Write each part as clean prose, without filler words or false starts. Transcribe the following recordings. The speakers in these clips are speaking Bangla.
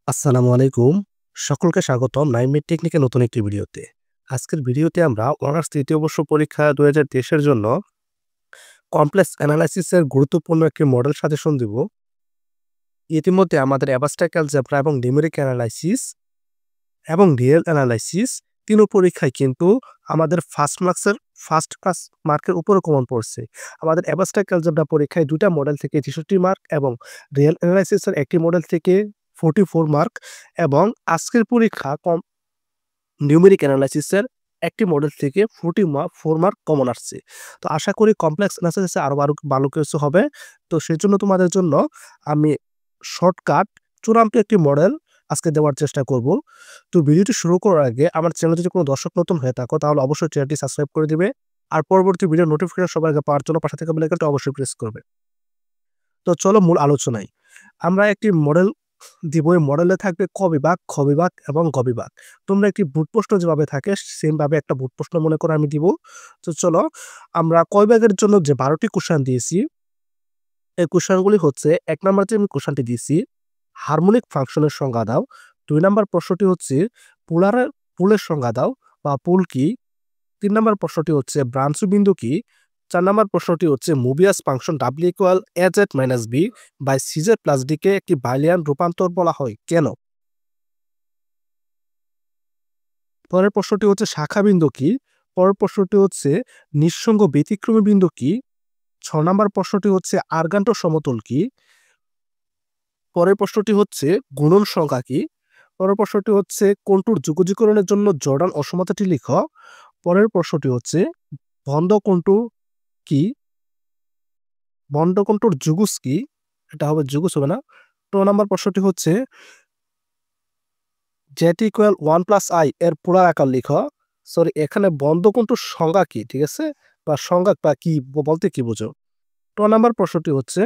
আসসালামু আলাইকুম। সকলকে স্বাগতম নাইমেট টেকনিকের নতুন একটি ভিডিওতে। আজকের ভিডিওতে আমরা অনার্স ৩য় বর্ষ পরীক্ষা ২০২৩ এর জন্য কমপ্লেক্স অ্যানালাইসিস এর গুরুত্বপূর্ণ একটি মডেল সাজেশন দিব। ইতিমধ্যে আমাদের অ্যাবাস্ট্রাক্ট অ্যালজেব্রা এবং নিউমেরিক অ্যানালাইসিস এবং রিয়েল অ্যানালাইসিস ৩ পরীক্ষায় কিন্তু আমাদের ফার্স্ট ক্লাস মার্কের উপরে কমন পড়ছে। আমাদের অ্যাবাস্ট্রাক্ট অ্যালজেব্রা পরীক্ষায় ২ টা মডেল থেকে ৬৩ মার্ক এবং রিয়েল অ্যানালাইসিস এর একটি মডেল থেকে 44 মার্ক এবং আজকের পরীক্ষা নিউমেরিক অ্যানালাইসিসের একটি মডেল থেকে 4 মার্ক কমন আসছে। তো আশা করি কমপ্লেক্স অ্যানালাইসিসে আরো ভালো কিছু হবে। তো সেজন্য তোমাদের জন্য আমি শর্টকাট চূড়ান্ত একটি মডেল আজকে দেওয়ার চেষ্টা করব। তো ভিডিওটি শুরু করার আগে আমার চ্যানেলে যদি কোনো দর্শক নতুন হয়ে থাকো তাহলে অবশ্যই চ্যানেলটি সাবস্ক্রাইব করে দিবে। আর পরবর্তী ভিডিওর নোটিফিকেশন সবার আগে পাওয়ার জন্য পাশে থাকা বেল আইকনটি অবশ্যই প্রেস করবে। তো চলো মূল আলোচনায়। আমরা একটি মডেল দিব। এই মডেলে থাকবে ক বিভাগ, খ বিভাগ এবং গ বিভাগ। তোমরা একটি বুট প্রশ্ন যেভাবে থাকে সেম ভাবে একটা বুট প্রশ্ন মনে করে আমি দিব। তো চলো আমরা ক বিভাগের জন্য যে 12টি কোশ্চেন দিয়েছি এই কোশ্চেনগুলি হচ্ছে ১ নাম্বার যে আমি কোশ্চেনটি দিয়েছি হারমোনিক ফাংশনের সংজ্ঞা দাও। ২ নাম্বার প্রশ্নটি হচ্ছে পুলের সংজ্ঞা দাও বা পুল কি। ৩ নাম্বার প্রশ্নটি হচ্ছে ব্রাঞ্চ বিন্দু কি। ৪ নাম্বার প্রশ্নটি হচ্ছে Mobius function W = AZ - B by CZ + D কে একটি বাইলিয়ান রূপান্তর বলা হয় কেন? পরের প্রশ্নটি হচ্ছে শাখা বিন্দু কি। পরের প্রশ্নটি হচ্ছে নিঃসঙ্গ ব্যতিক্রমী বিন্দু কি। ৬ নাম্বার প্রশ্নটি হচ্ছে আর্গান্টো সমতল কি। পরের প্রশ্নটি হচ্ছে গুণন সংখ্যা কি। পরের প্রশ্নটি হচ্ছে কন্টুর যুগজীকরণের জন্য জর্ডান অসমতাটি লিখ। পরের প্রশ্নটি হচ্ছে বন্ধ কন্টুর কি। বন্ধ কন্টুর যুগুস কি। এটা হবে যুগুস হবে না। ২ নাম্বার প্রশ্নটি হচ্ছে z = 1 + i এর পোলার আকার লিখ। সরি এখানে বন্ধ কন্টুর সংজ্ঞা কি, ঠিক আছে? বা সংজ্ঞা বা কি বলতে কি বোঝো? ২ নাম্বার প্রশ্নটি হচ্ছে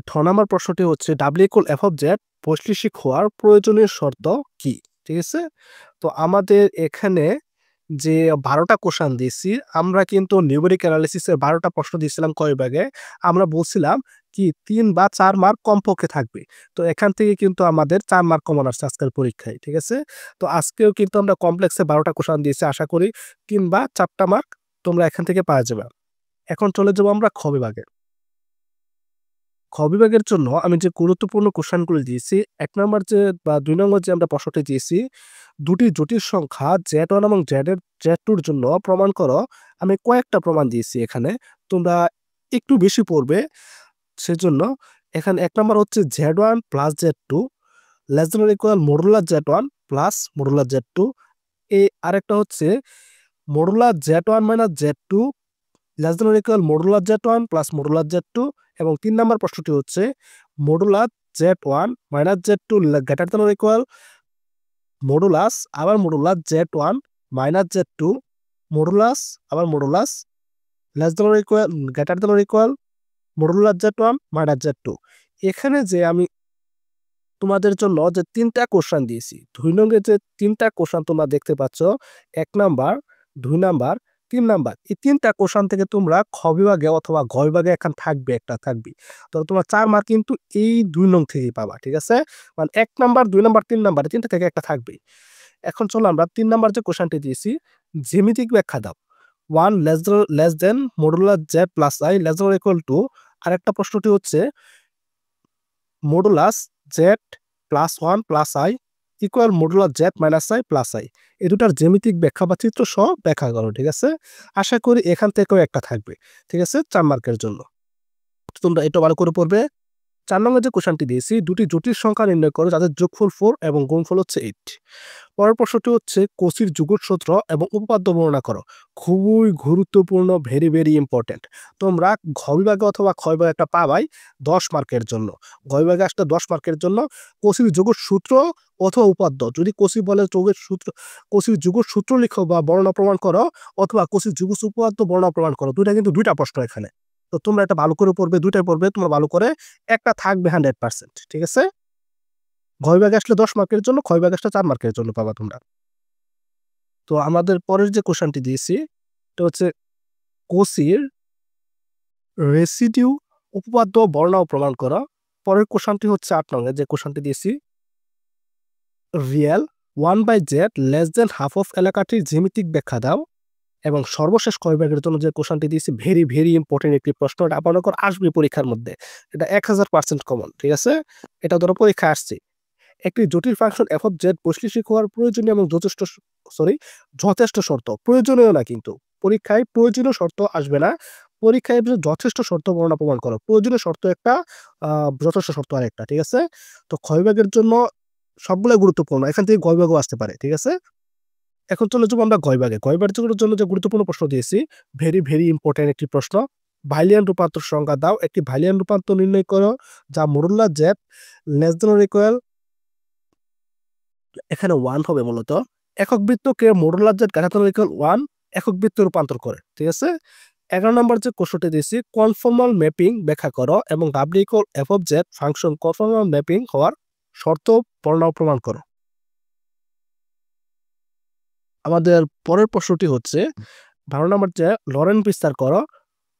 ঠ নাম্বার প্রশ্নটি হচ্ছে W = f(z) বৈশ্লেষিক হওয়ার প্রয়োজনীয় শর্ত কি? ঠিক আছে? তো আমাদের এখানে যে ১২ টা কোশ্চেন দিয়েছি আমরা কিন্তু নিউমেরিক অ্যানালিসিস এর ১২ টা প্রশ্ন দিয়েছিলাম ক বিভাগে। আমরা বলছিলাম কি ৩ বা ৪ মার্ক কমপক্ষে থাকবে। তো এখান থেকে কিন্তু আমাদের ৪ মার্ক কমন আসছে আজকের পরীক্ষায়। ঠিক আছে? তো আজকেও কিন্তু আমরা কমপ্লেক্সে ১২ টা কোশ্চেন দিয়েছি। আশা করি ৩ বা ৪ টা মার্ক তোমরা এখান থেকে পাওয়া যাবে। এখন চলে যাব আমরা খ বিভাগে। খ বিভাগের জন্য আমি যে গুরুত্বপূর্ণ কোশ্চেনগুলো দিয়েছি ১ নাম্বার যে বা ২ নম্বর যে আমরা প্রশ্নটি দিয়েছি, ২টি জটিল সংখ্যা Z1 এবং Z2 এর জন্য প্রমাণ করো। আমি কয়েকটা প্রমাণ দিয়েছি এখানে। তোমরা একটু বেশি পড়বে। সেজন্য এখানে ১ নাম্বার হচ্ছে Z1 + Z2 <= modulus Z1 + modulus Z2। আরেকটা হচ্ছে modulus Z1 - Z2 modulus Z1 + modulus Z2 এবং ৩ নাম্বার প্রশ্নটি হচ্ছে মডুলাস Z1 - Z2 মডুলাস আবার মডুলাস Z1 - Z2 মডুলাস আবার মডুলাস মডুলাস Z1 - Z2। এখানে যে আমি তোমাদের জন্য যে ৩ টা কোশ্চেন দিয়েছি, ২ নংয়ের যে ৩ টা কোশ্চেন তোমরা দেখতে পাচ্ছ ১ নাম্বার, ২ নাম্বার, ৩ নাম্বার। এই ৩ টা কোশ্চেন থেকে তোমরা খ বিভাগে অথবা ঘ বিভাগে একটা থাকবে। তো তোমার ৪ মার্ক কিন্তু এই ২ নং থেকেই পাবা। ঠিক আছে? মানে ১ নাম্বার, ২ নাম্বার, ৩ নাম্বার এই ৩ টা থেকে একটা থাকবেই। এখন চলো আমরা ৩ নাম্বার যে কোশ্চেনটি দিয়েছি, জ্যামিতিক ব্যাখ্যা দাও। 1 less than modulus Z + i আরেকটা প্রশ্নটি হচ্ছে modulus Z +1 + i modulus Z - i + i। এই দুটার জ্যামিতিক ব্যাখ্যা বা চিত্র সহ ব্যাখ্যা করো। ঠিক আছে? আশা করি এখান থেকেও একটা থাকবে। ঠিক আছে? ৪ মার্কের জন্য। তোমরা এটা ভালো করে পড়বে। ৪ নম্বর যে কোশ্চেনটি দিয়েছি, ২টি জটিল সংখ্যা নির্ণয় করো যাদের যোগফল ৪ এবং গুণফল হচ্ছে ৮। পরের প্রশ্নটি হচ্ছে কৌচির যুগল সূত্র এবং উপপাদ্য বর্ণনা করো। খুবই গুরুত্বপূর্ণ, ভেরি ইম্পোর্টেন্ট। তোমরা ঘ বিভাগে অথবা খ বিভাগে একটা পাবাই ১০ মার্কের জন্য। ঘ বিভাগে আসলে ১০ মার্কের জন্য কৌচির যুগল সূত্র অথবা উপাদ্য। যদি কৌচি বলে কৌচির যুগল সূত্র লিখো বা বর্ণনা প্রমাণ করো অথবা কৌচির যুগল উপপাদ্য বর্ণনা প্রমাণ করো। দুইটা কিন্তু ২টা প্রশ্ন এখানে। তো তোমরা এটা ভালো করে পড়বে, ২টাই পড়বে। তোমরা ভালো করে একটা থাকবে 100%। ঠিক আছে? ঘ বিভাগে আসলে ১০ মার্কের জন্য, খ বিভাগে আসলে ৪ মার্কের জন্য পাবা তোমরা। তো আমাদের পরের যে কোশ্চেনটি দিয়েছি এটা হচ্ছে কৌচির রেসিডিউ উপপাদ্য বর্ণনা ও প্রমাণ করা। পরের কোশ্চেনটি হচ্ছে 8 নং যে কোশ্চেনটি দিয়েছি, real 1/z less than half of এলাকাটির জ্যামিতিক ব্যাখ্যা দাও। এবং সর্বশেষ কয় ভাগের জন্য যে কোশ্চেনটি দিয়েছি ভেরি ভেরি ইম্পর্টেন্ট একটি প্রশ্ন, এটা আপনাদের আসবে পরীক্ষার মধ্যে, এটা 1000% কমন, ঠিক আছে? এটা ধরো পরীক্ষা আসছে, একটি জটিল ফাংশন এফ অফ জেড বৈশ্লেষিক হওয়ার প্রয়োজনীয় এবং যথেষ্ট শর্ত, প্রয়োজনীয় না কিন্তু পরীক্ষায় প্রয়োজনীয় শর্ত আসবে না, পরীক্ষায় যথেষ্ট শর্ত বর্ণনা প্রমাণ করো, প্রয়োজনীয় শর্ত একটা, যথেষ্ট শর্ত আরেকটা, ঠিক আছে? তো ক্ষয় ভাগের জন্য সবগুলো গুরুত্বপূর্ণ, এখান থেকে গয় ভাগও আসতে পারে, ঠিক আছে? এখন চলে যাবো আমরা গয় ভাগে। গয় ভাগের জন্য যে গুরুত্বপূর্ণ প্রশ্ন দিয়েছি, ভেরি ভেরি ইম্পর্টেন্ট একটি প্রশ্ন, ভাইলিয়ান রূপান্তর সংজ্ঞা দাও। একটি ভাইলিয়ান রূপান্তর নির্ণয় করো যা modular Z less than or equal, এখানে 1 হবে মূলত, একক বৃত্তকে modular Z greater than equal 1 একক বৃত্তে রূপান্তর করে, ঠিক আছে? 11 নম্বর যে কোশ্চেনটি দিয়েছি, কনফর্মাল ম্যাপিং ব্যাখ্যা করো এবং W equal F of Z function conformal mapping হওয়ার শর্ত বর্ণনা প্রমাণ করো। আমাদের পরের প্রশ্নটি হচ্ছে 12 নম্বর যে লরেন্ট বিস্তার করো।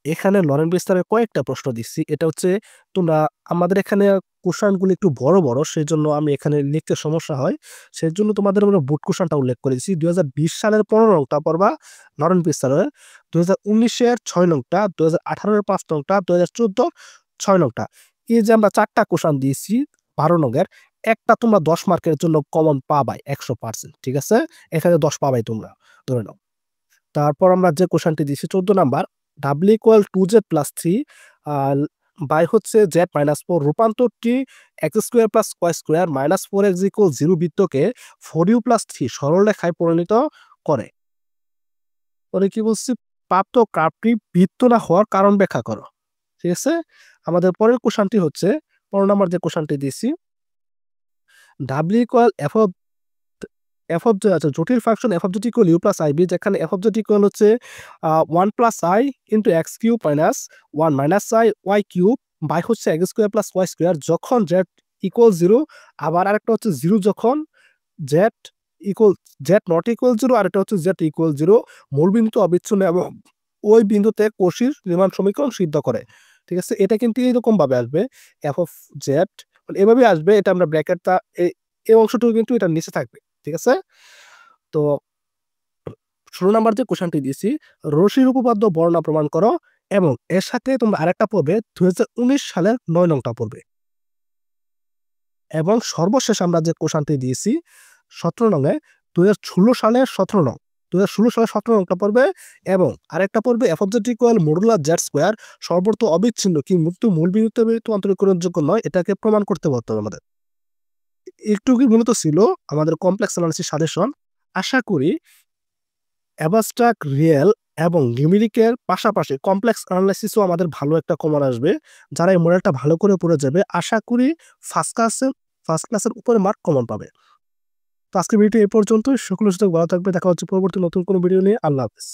এখানে লরেন্ট বিস্তারের কয়েকটা প্রশ্ন দিচ্ছি, এটা হচ্ছে তোমরা, আমাদের এখানে কোশ্চেনগুলো একটু বড় বড়, সেই জন্য আমি এখানে লিখতে সমস্যা হয়, সেই জন্য তোমাদের আমরা বোর্ড কোশ্চেনটা উল্লেখ করেছি। 2020 সালের 15 নংটা পড়বা লরেন্ট বিস্তারের, 2019-এর 6 নংটা, 2018-এর 5 নংটা, 2014 6 নংটা। এই যে আমরা 4টা কোশ্চেন দিয়েছি 12 নংয়ের, একটা তোমরা 10 মার্কের জন্য কমন পাবাই 100%, ঠিক আছে? এখানে 10 পাবাই তোমরা, ধরে নাও। তারপর আমরা যে কোশ্চেনটি দিয়েছি 14 number, W equal 2z plus 3 by হচ্ছে z মাইনাস 4 রূপান্তরটি X square plus Y square minus 4x equal 0 বৃত্তকে 4u প্লাস 3 সরলরেখায় পরিণত করে। পরে কি বলছি, প্রাপ্ত কার্ভটি বৃত্ত না হওয়ার কারণ ব্যাখ্যা করো, ঠিক আছে? আমাদের পরের কোশ্চেনটি হচ্ছে 15 নাম্বার যে কোশ্চেনটি দিয়েছি, ডাব্লিউ ইকুয়াল এফ অফ আচ্ছা জটিল function F of Z equal U plus IB, যেখানে এফ অফ জেড ইকুয়াল হচ্ছে 1 plus I into X cube minus 1 minus I Y cube by হচ্ছে X square plus Y square যখন জেড ইকুয়াল 0, আবার আরেকটা হচ্ছে 0 যখন Z equal Z not equal 0, আর এটা হচ্ছে জেড ইকুয়াল 0, মূল বিন্দু অবিচ্ছিন্ন এবং ওই বিন্দুতে কোশির রিমান সমীকরণ সিদ্ধ করে, ঠিক আছে? এটা কিন্তু এইরকম ভাবে আসবে, এফ অফ জেড এভাবে আসবে, এটা আমরা ব্র্যাকেটটা এই অংশটুকু কিন্তু এটার নিচে থাকবে, ঠিক আছে? তো 16 নাম্বার যে কোশ্চেনটি দিয়েছি, রশির উপপাদ্য বর্ণনা প্রমাণ করো এবং এর সাথে তোমরা আরেকটা পড়বে 2019 সালের 9 নংটা পড়বে। এবং সর্বশেষ আমরা যে কোশ্চেনটি দিয়েছি 17 নংয়ে 2016 সালের 17 নং, 2016 সালের 17 নংটা পড়বে এবং আরেকটা পড়বে F of Z equal modular Z square সর্বত্র অবিচ্ছিন্ন কিন্তু মূল বিন্দুতে অন্তরীকরণযোগ্য নয়, এটাকে প্রমাণ করতে পারতে হবে আমাদের। একটু কি মূলত ছিল আমাদের কমপ্লেক্স অ্যানালিসিস সাজেশন। আশা করি অ্যাবাস্ট্রাক্ট, রিয়েল এবং নিউমেরিকের পাশাপাশি কমপ্লেক্স অ্যানালাইসিসও আমাদের ভালো একটা কমন আসবে। যারা এই মডেলটা ভালো করে পড়ে যাবে আশা করি ফার্স্ট ক্লাসের উপরে মার্ক কমন পাবে। তো আজকের ভিডিওটি এই পর্যন্তই। সকলের সাথে ভালো থাকবে, দেখা হচ্ছে পরবর্তী নতুন কোনো ভিডিও নিয়ে। আল্লাহ হাফেজ।